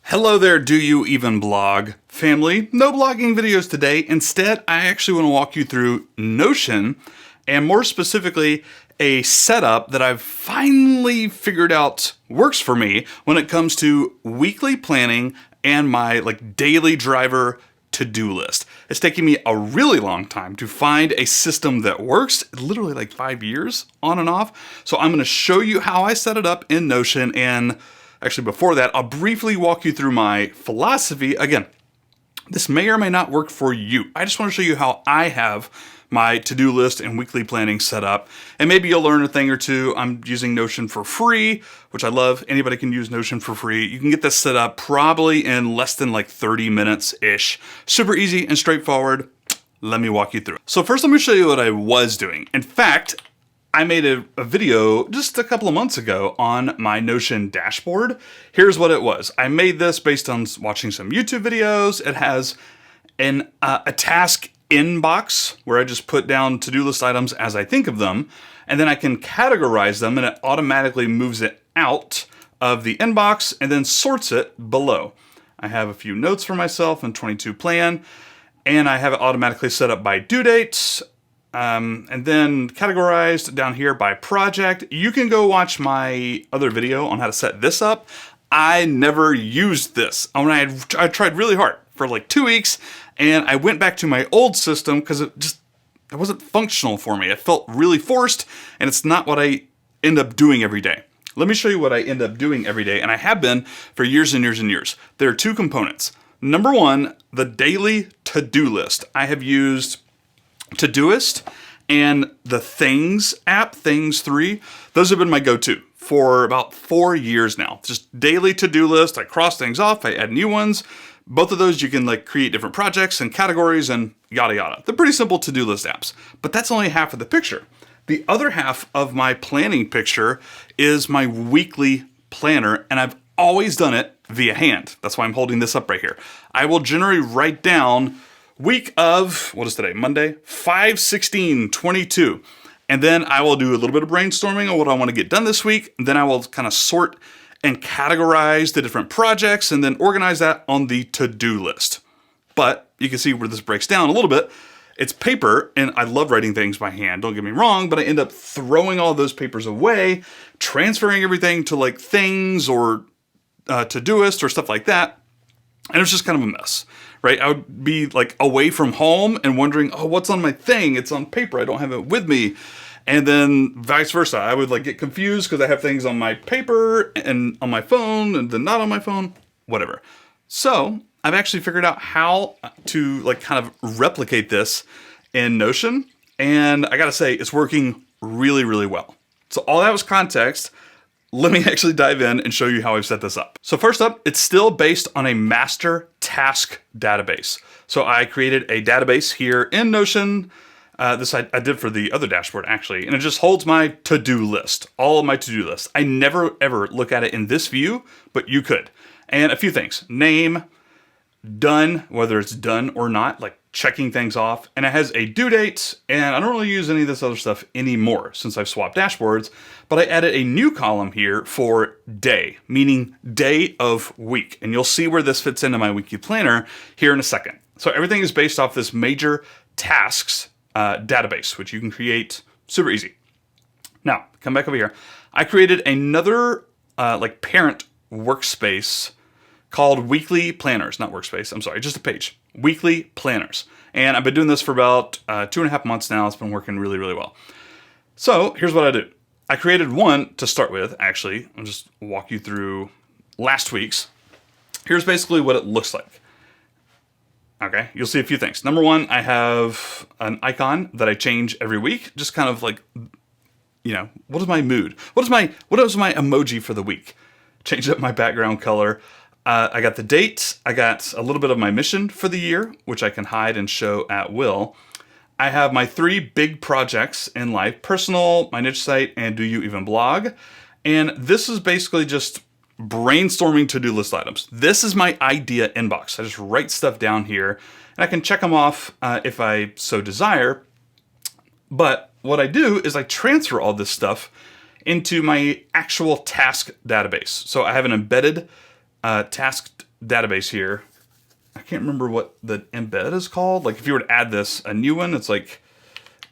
Hello there, do you even blog? Family, no blogging videos today. Instead, I actually want to walk you through Notion, and more specifically, a setup that I've finally figured out works for me when it comes to weekly planning and my daily driver to-do list. It's taken me a really long time to find a system that works, literally 5 years on and off. So I'm going to show you how I set it up in Notion, and actually, before that, I'll briefly walk you through my philosophy. Again, this may or may not work for you. I just want to show you how I have my to-do list and weekly planning set up. And maybe you'll learn a thing or two. I'm using Notion for free, which I love. Anybody can use Notion for free. You can get this set up probably in less than 30 minutes-ish. Super easy and straightforward. Let me walk you through it. So first, let me show you what I was doing. In fact, I made a video just a couple of months ago on my Notion dashboard. Here's what it was. I made this based on watching some YouTube videos. It has a task inbox where I just put down to-do list items as I think of them, and then I can categorize them, and it automatically moves it out of the inbox and then sorts it below. I have a few notes for myself and 22 plan, and I have it automatically set up by due dates, and then categorized down here by project. You can go watch my other video on how to set this up. I never used this. I tried really hard for 2 weeks, and I went back to my old system because it wasn't functional for me. It felt really forced, and it's not what I end up doing every day. Let me show you what I end up doing every day, and I have been for years and years and years. There are two components. Number one, the daily to-do list. I have used Todoist and the Things app, Things 3, those have been my go-to for about 4 years now. Just daily to-do list. I cross things off, I add new ones. Both of those you can create different projects and categories and yada yada. They're pretty simple to-do list apps, but that's only half of the picture. The other half of my planning picture is my weekly planner, and I've always done it via hand. That's why I'm holding this up right here. I will generally write down week of, what is today, Monday? 5/16/22. And then I will do a little bit of brainstorming on what I want to get done this week. And then I will kind of sort and categorize the different projects and then organize that on the to-do list. But you can see where this breaks down a little bit. It's paper, and I love writing things by hand, don't get me wrong, but I end up throwing all those papers away, transferring everything to Things or Todoist or stuff like that. And it was just kind of a mess, right? I would be away from home and wondering, oh, what's on my thing? It's on paper. I don't have it with me. And then vice versa. I would get confused because I have things on my paper and on my phone and then not on my phone, whatever. So I've actually figured out how to kind of replicate this in Notion. And I got to say, it's working really, really well. So all that was context. Let me actually dive in and show you how I've set this up. So first up, it's still based on a master task database. So I created a database here in Notion. This I did for the other dashboard actually, and it just holds my to-do list, all of my to-do lists. I never ever look at it in this view, but you could. And a few things, name, done, whether it's done or not, checking things off, and it has a due date, and I don't really use any of this other stuff anymore since I've swapped dashboards, but I added a new column here for day, meaning day of week, and you'll see where this fits into my weekly planner here in a second. So everything is based off this major tasks database, which you can create super easy. Now, come back over here. I created another parent workspace called Weekly Planners, not workspace, I'm sorry, just a page. Weekly Planners. And I've been doing this for about 2.5 months now. It's been working really, really well. So here's what I do. I created one to start with, actually. I'll just walk you through last week's. Here's basically what it looks like. Okay, you'll see a few things. Number one, I have an icon that I change every week. Just kind of what is my mood? What is my emoji for the week? Change up my background color. I got the date. I got a little bit of my mission for the year, which I can hide and show at will. I have my 3 big projects in life: personal, my niche site, and do you even blog? And this is basically just brainstorming to-do list items. This is my idea inbox. I just write stuff down here, and I can check them off if I so desire. But what I do is I transfer all this stuff into my actual task database. So I have an embedded task database here. I can't remember what the embed is called. Like if you were to add this, a new one, it's like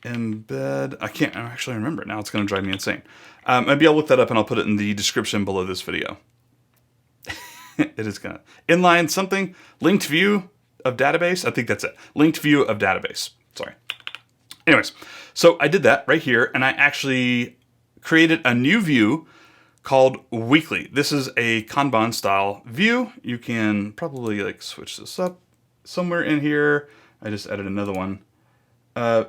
embed. I can't actually remember it now. It's going to drive me insane. Maybe I'll look that up and I'll put it in the description below this video. It is going to inline something, linked view of database. I think that's it. Linked view of database. Sorry. Anyways, so I did that right here, and I actually created a new view called weekly. This is a Kanban style view. You can probably like switch this up somewhere in here. I just added another one.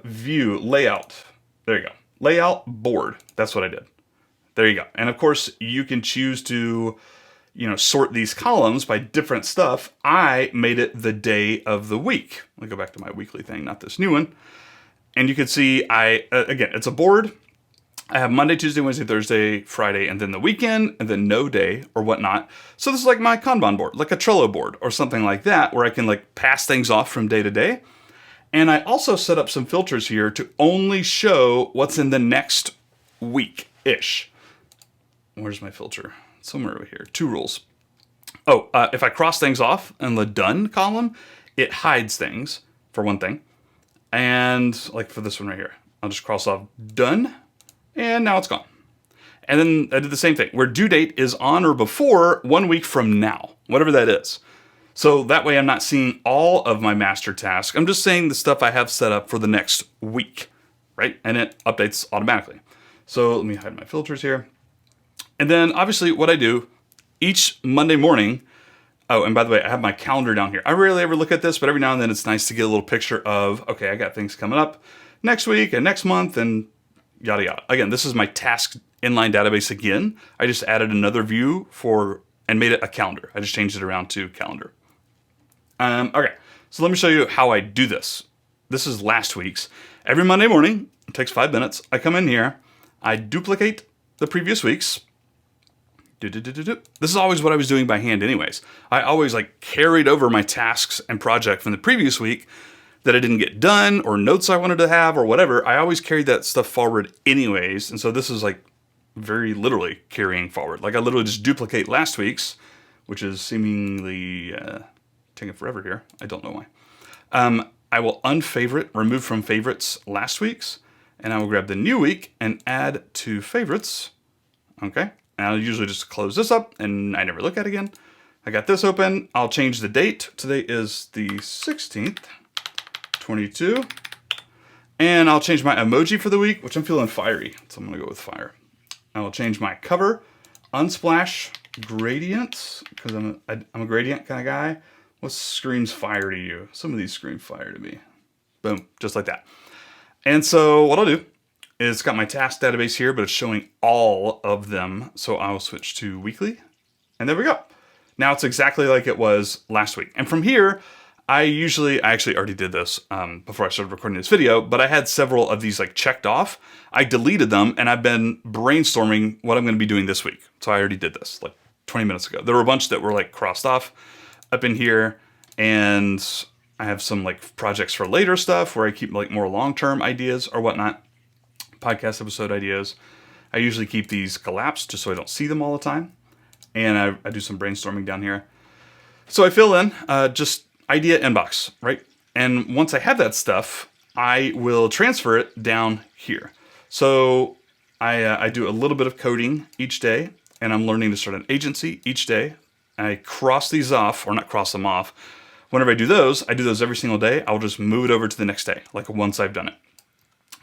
View layout. There you go. Layout board. That's what I did. There you go. And of course you can choose to, sort these columns by different stuff. I made it the day of the week. Let me go back to my weekly thing, not this new one. And you can see again, it's a board. I have Monday, Tuesday, Wednesday, Thursday, Friday, and then the weekend, and then no day or whatnot. So this is like my Kanban board, like a Trello board or something like that, where I can like pass things off from day to day. And I also set up some filters here to only show what's in the next week-ish. Where's my filter? Somewhere over here. 2 rules. Oh, if I cross things off in the done column, it hides things, for one thing. And like for this one right here, I'll just cross off done. And now it's gone. And then I did the same thing, where due date is on or before 1 week from now, whatever that is. So that way I'm not seeing all of my master tasks. I'm just saying the stuff I have set up for the next week, right? And it updates automatically. So let me hide my filters here. And then obviously what I do each Monday morning, oh, and by the way, I have my calendar down here. I rarely ever look at this, but every now and then it's nice to get a little picture of, okay, I got things coming up next week and next month and yada yada. Again, this is my task inline database again. I just added another view and made it a calendar. I just changed it around to calendar. Okay, so let me show you how I do this. This is last week's. Every Monday morning, it takes 5 minutes. I come in here, I duplicate the previous week's. This is always what I was doing by hand anyways. I always like carried over my tasks and project from the previous week that I didn't get done or notes I wanted to have or whatever. I always carried that stuff forward anyways. And so this is like very literally carrying forward. Like I literally just duplicate last week's, which is seemingly taking forever here. I don't know why. I will unfavorite, remove from favorites last week's, and I will grab the new week and add to favorites. Okay. And I'll usually just close this up and I never look at it again. I got this open. I'll change the date. Today is the 16th, 22. And I'll change my emoji for the week, which I'm feeling fiery. So I'm going to go with fire. I will change my cover, unsplash gradients, because I'm a gradient kind of guy. What screams fire to you? Some of these scream fire to me. Boom, just like that. And so what I'll do is it's got my task database here, but it's showing all of them. So I'll switch to weekly. And there we go. Now it's exactly like it was last week. And from here, I actually already did this before I started recording this video, but I had several of these like checked off. I deleted them and I've been brainstorming what I'm going to be doing this week. So I already did this like 20 minutes ago. There were a bunch that were like crossed off up in here, and I have some like projects for later stuff where I keep like more long-term ideas or whatnot. Podcast episode ideas. I usually keep these collapsed just so I don't see them all the time. And I do some brainstorming down here. So I fill in just idea inbox, right? And once I have that stuff, I will transfer it down here. So I do a little bit of coding each day, and I'm learning to start an agency each day. I cross these off, or not cross them off. Whenever I do those every single day. I'll just move it over to the next day, like once I've done it.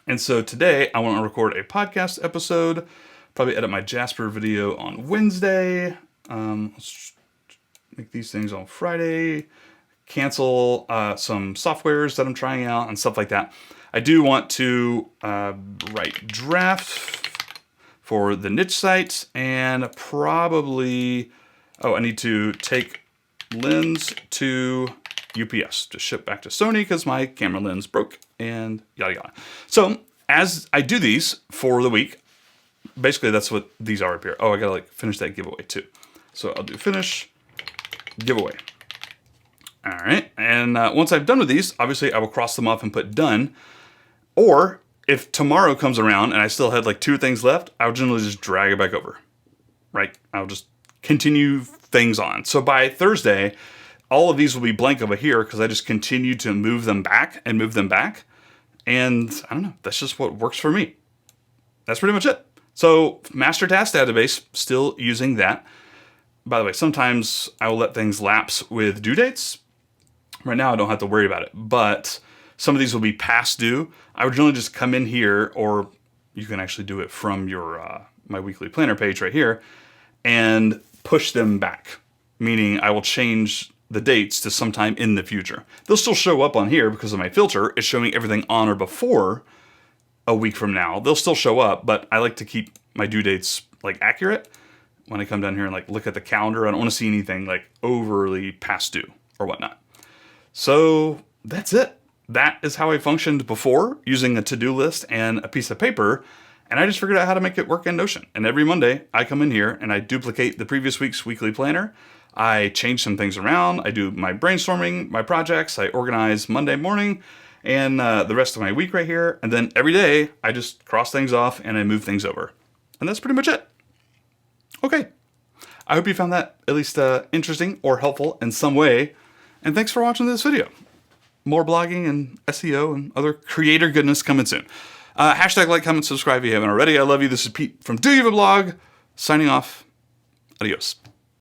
And so today I want to record a podcast episode, probably edit my Jasper video on Wednesday, let's make these things on Friday, cancel some softwares that I'm trying out and stuff like that. I do want to write draft for the niche site, and probably, I need to take lens to UPS to ship back to Sony because my camera lens broke and yada yada. So as I do these for the week, basically that's what these are up here. Oh, I gotta like finish that giveaway too. So I'll do finish giveaway. All right, and once I've done with these, obviously I will cross them off and put done. Or if tomorrow comes around and I still had like 2 things left, I'll generally just drag it back over, right? I'll just continue things on. So by Thursday, all of these will be blank over here because I just continue to move them back and move them back. And I don't know, that's just what works for me. That's pretty much it. So master task database, still using that. By the way, sometimes I will let things lapse with due dates. Right now I don't have to worry about it, but some of these will be past due. I would generally just come in here, or you can actually do it from your my weekly planner page right here, and push them back. Meaning I will change the dates to sometime in the future. They'll still show up on here because of my filter. It's showing everything on or before a week from now. They'll still show up, but I like to keep my due dates like accurate. When I come down here and like look at the calendar, I don't want to see anything like overly past due or whatnot. So that's it. That is how I functioned before, using a to-do list and a piece of paper. And I just figured out how to make it work in Notion. And every Monday I come in here and I duplicate the previous week's weekly planner. I change some things around. I do my brainstorming, my projects. I organize Monday morning and the rest of my week right here. And then every day I just cross things off and I move things over. And that's pretty much it. Okay. I hope you found that at least interesting or helpful in some way. And thanks for watching this video. More blogging and SEO and other creator goodness coming soon. Hashtag like, comment, subscribe if you haven't already. I love you. This is Pete from Do You Have a Blog? Signing off. Adios.